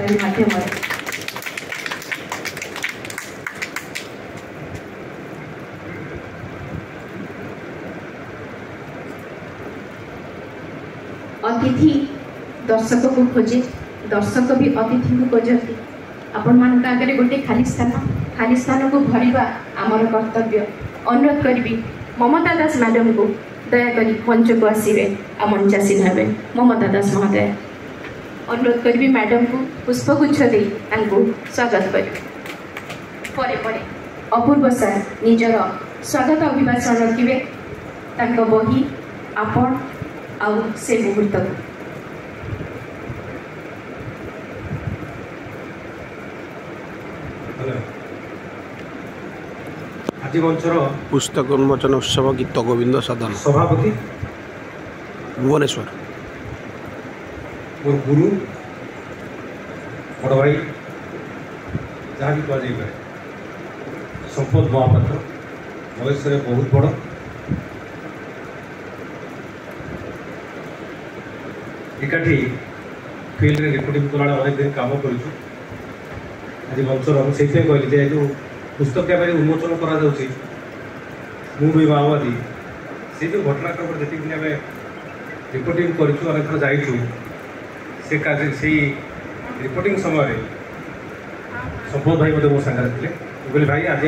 ताली माध्यम अतिथि दर्शक को खोजे दर्शक भी अतिथि को खोजती आपण मान आगे गोटे खाली स्थान को भरवा आमर कर्तव्य अनुरोध करी ममता दास मैडम को दयाकोरी मंच को आसवे आ मंचासीन हे ममता दास महोदय अनुरोध करी मैडम को पुष्पगुच्छ दे स्वागत करें अपूर्व सार निजर स्वागत अभिभाषण रखिए बही आपण आउ से मुहूर्त आज मंचर पुस्तक उन्मोचन उत्सव गीत गोविंद सदन सभापति भुवनेश्वर मोर गुरु बड़ भाई जहाँ भी कह संपद महापात्र बयस बहुत बड़ एकाठी फिल्ड में रिपोर्टिंग कला अनेक दिन कम कर आज मंचर मुझे कहली जो पुस्तक उन्मोचन कर माओवादी से जो घटनाक्रम जी दिन आम रिपोर्टिंग करें से रिपोर्टिंग समय संपद भाई मो सांगे भाई आज